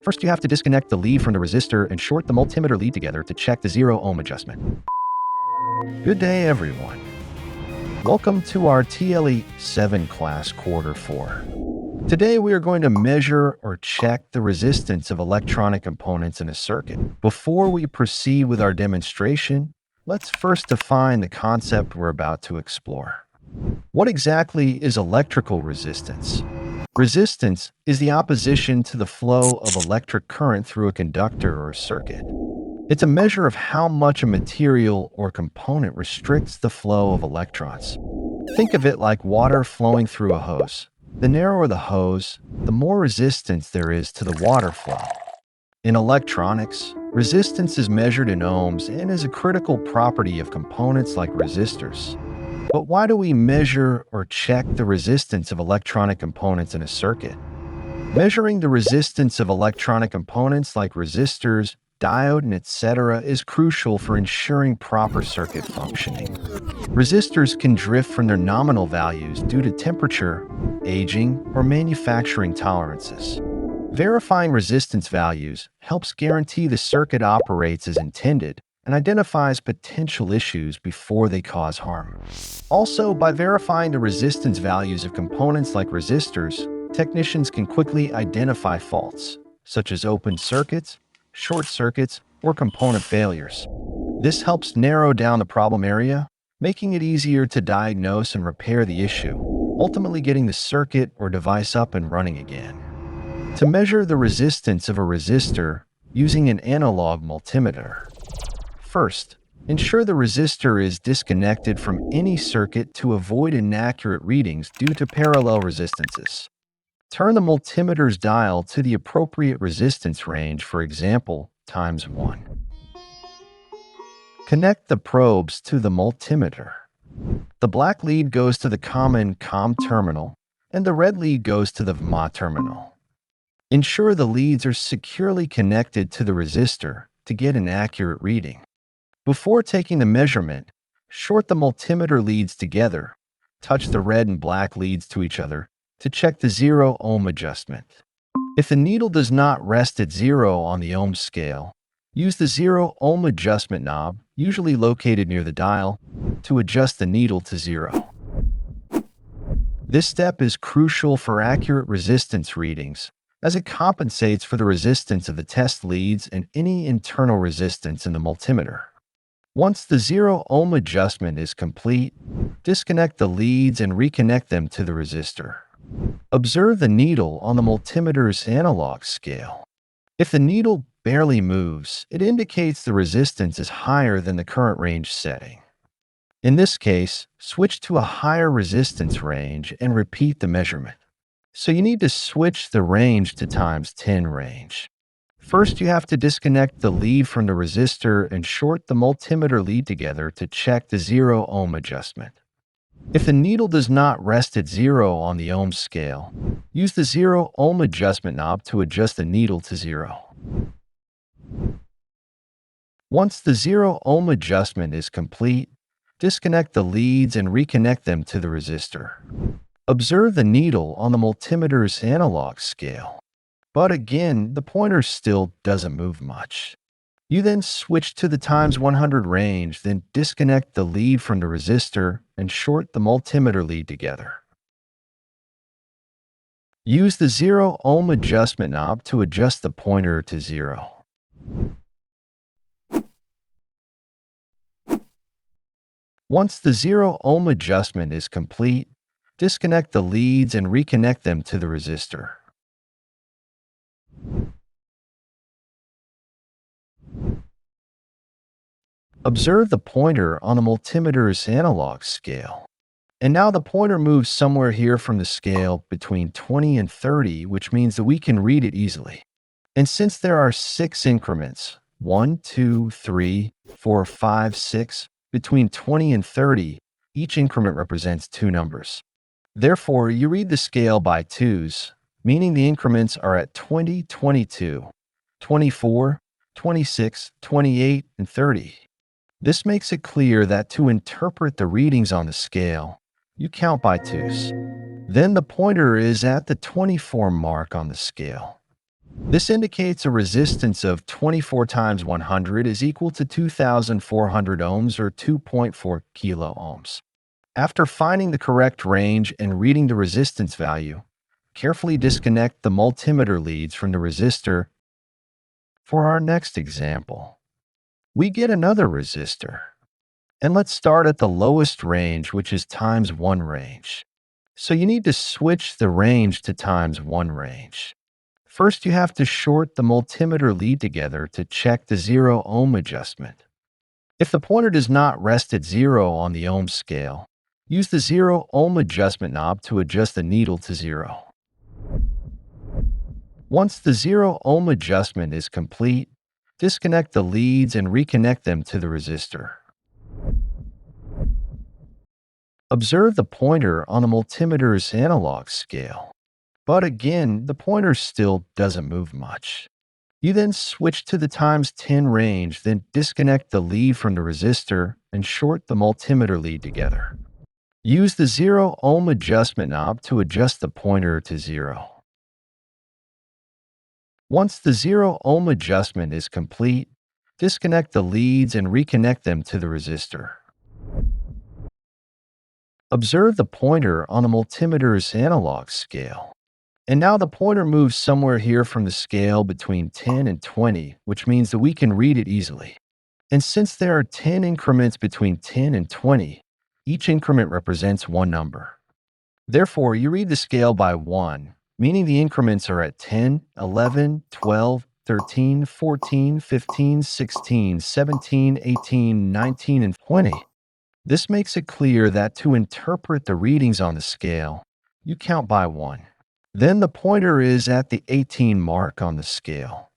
First, you have to disconnect the lead from the resistor and short the multimeter lead together to check the 0-ohm adjustment. Good day, everyone. Welcome to our TLE 7 class, Quarter 4. Today, we are going to measure or check the resistance of electronic components in a circuit. Before we proceed with our demonstration, let's first define the concept we're about to explore. What exactly is electrical resistance? Resistance is the opposition to the flow of electric current through a conductor or circuit. It's a measure of how much a material or component restricts the flow of electrons. Think of it like water flowing through a hose. The narrower the hose, the more resistance there is to the water flow. In electronics, resistance is measured in ohms and is a critical property of components like resistors. But why do we measure or check the resistance of electronic components in a circuit? Measuring the resistance of electronic components like resistors, diode, and etc. is crucial for ensuring proper circuit functioning. Resistors can drift from their nominal values due to temperature, aging, or manufacturing tolerances. Verifying resistance values helps guarantee the circuit operates as intended and identifies potential issues before they cause harm. Also, by verifying the resistance values of components like resistors, technicians can quickly identify faults, such as open circuits, short circuits, or component failures. This helps narrow down the problem area, making it easier to diagnose and repair the issue, ultimately getting the circuit or device up and running again. To measure the resistance of a resistor using an analog multimeter. First, ensure the resistor is disconnected from any circuit to avoid inaccurate readings due to parallel resistances. Turn the multimeter's dial to the appropriate resistance range, for example, times 1. Connect the probes to the multimeter. The black lead goes to the common COM terminal, and the red lead goes to the VMA terminal. Ensure the leads are securely connected to the resistor to get an accurate reading. Before taking the measurement, short the multimeter leads together. Touch the red and black leads to each other to check the 0-ohm adjustment. If the needle does not rest at 0 on the ohm scale, use the 0-ohm adjustment knob, usually located near the dial, to adjust the needle to 0. This step is crucial for accurate resistance readings, as it compensates for the resistance of the test leads and any internal resistance in the multimeter. Once the 0-ohm adjustment is complete, disconnect the leads and reconnect them to the resistor. Observe the needle on the multimeter's analog scale. If the needle barely moves, it indicates the resistance is higher than the current range setting. In this case, switch to a higher resistance range and repeat the measurement. So you need to switch the range to times 10 range. First, you have to disconnect the lead from the resistor and short the multimeter lead together to check the 0-ohm adjustment. If the needle does not rest at 0 on the ohm scale, use the 0-ohm adjustment knob to adjust the needle to 0. Once the 0-ohm adjustment is complete, disconnect the leads and reconnect them to the resistor. Observe the needle on the multimeter's analog scale. But again, the pointer still doesn't move much. You then switch to the times 100 range, then disconnect the lead from the resistor and short the multimeter lead together. Use the 0-ohm adjustment knob to adjust the pointer to 0. Once the 0-ohm adjustment is complete, disconnect the leads and reconnect them to the resistor. Observe the pointer on the multimeter's analog scale. And now the pointer moves somewhere here from the scale between 20 and 30, which means that we can read it easily. And since there are 6 increments, 1, 2, 3, 4, 5, 6, between 20 and 30, each increment represents 2 numbers. Therefore, you read the scale by 2s, meaning the increments are at 20, 22, 24, 26, 28, and 30. This makes it clear that to interpret the readings on the scale, you count by 2s. Then the pointer is at the 24 mark on the scale. This indicates a resistance of 24 times 100 is equal to 2,400 ohms or 2.4 kilo ohms. After finding the correct range and reading the resistance value, carefully disconnect the multimeter leads from the resistor. For our next example, we get another resistor. And let's start at the lowest range, which is times 1 range. So you need to switch the range to times 1 range. First, you have to short the multimeter lead together to check the 0 ohm adjustment. If the pointer does not rest at 0 on the ohm scale, use the 0 ohm adjustment knob to adjust the needle to 0. Once the 0 ohm adjustment is complete, disconnect the leads and reconnect them to the resistor. Observe the pointer on the multimeter's analog scale. But again, the pointer still doesn't move much. You then switch to the times 10 range, then disconnect the lead from the resistor and short the multimeter lead together. Use the 0 ohm adjustment knob to adjust the pointer to 0. Once the 0 ohm adjustment is complete, disconnect the leads and reconnect them to the resistor. Observe the pointer on the multimeter's analog scale. And now the pointer moves somewhere here from the scale between 10 and 20, which means that we can read it easily. And since there are 10 increments between 10 and 20, each increment represents one number. Therefore, you read the scale by 1, meaning the increments are at 10, 11, 12, 13, 14, 15, 16, 17, 18, 19, and 20. This makes it clear that to interpret the readings on the scale, you count by 1. Then the pointer is at the 18 mark on the scale.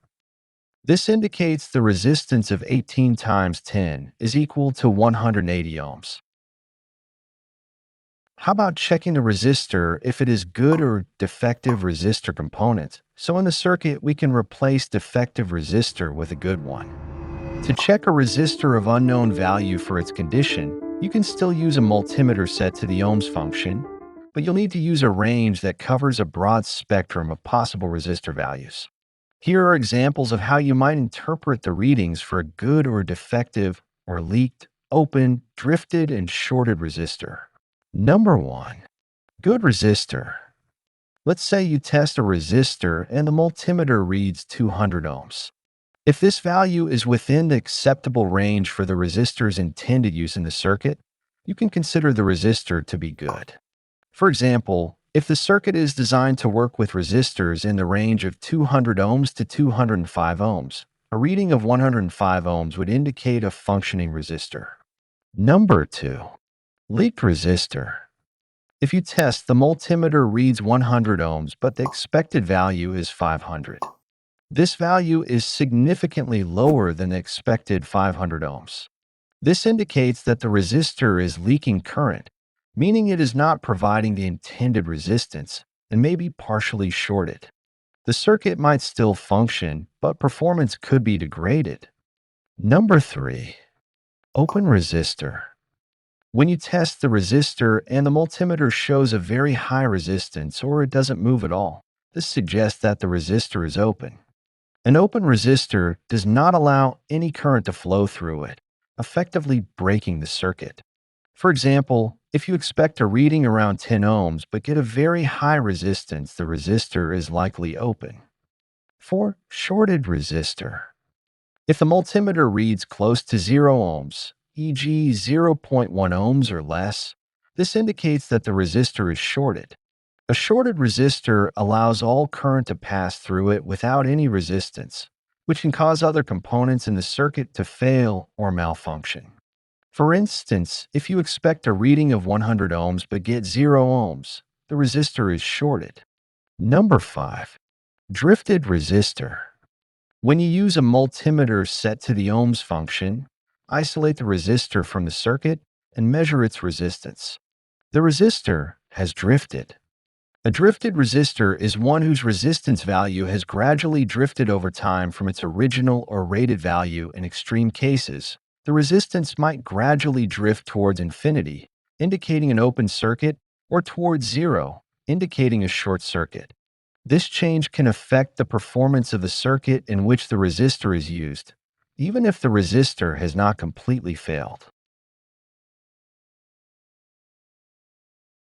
This indicates the resistance of 18 times 10 is equal to 180 ohms. How about checking the resistor if it is good or defective resistor component? So in the circuit, we can replace defective resistor with a good one. To check a resistor of unknown value for its condition, you can still use a multimeter set to the ohms function, but you'll need to use a range that covers a broad spectrum of possible resistor values. Here are examples of how you might interpret the readings for a good or defective or leaked, open, drifted, and shorted resistor. Number 1. Good resistor. Let's say you test a resistor and the multimeter reads 200 ohms. If this value is within the acceptable range for the resistor's intended use in the circuit, you can consider the resistor to be good. For example, if the circuit is designed to work with resistors in the range of 200 ohms to 205 ohms, a reading of 105 ohms would indicate a functioning resistor. Number 2. Leaked resistor. If you test, the multimeter reads 100 ohms, but the expected value is 500. This value is significantly lower than the expected 500 ohms. This indicates that the resistor is leaking current, meaning it is not providing the intended resistance and may be partially shorted. The circuit might still function, but performance could be degraded. Number 3. Open resistor. When you test the resistor and the multimeter shows a very high resistance or it doesn't move at all, this suggests that the resistor is open. An open resistor does not allow any current to flow through it, effectively breaking the circuit. For example, if you expect a reading around 10 ohms but get a very high resistance, the resistor is likely open. 4. Shorted resistor. If the multimeter reads close to 0 ohms, e.g. 0.1 ohms or less, this indicates that the resistor is shorted. A shorted resistor allows all current to pass through it without any resistance, which can cause other components in the circuit to fail or malfunction. For instance, if you expect a reading of 100 ohms but get 0 ohms, the resistor is shorted. Number 5. Drifted resistor. When you use a multimeter set to the ohms function, isolate the resistor from the circuit and measure its resistance. The resistor has drifted. A drifted resistor is one whose resistance value has gradually drifted over time from its original or rated value. In extreme cases, the resistance might gradually drift towards infinity, indicating an open circuit, or towards 0, indicating a short circuit. This change can affect the performance of the circuit in which the resistor is used, even if the resistor has not completely failed.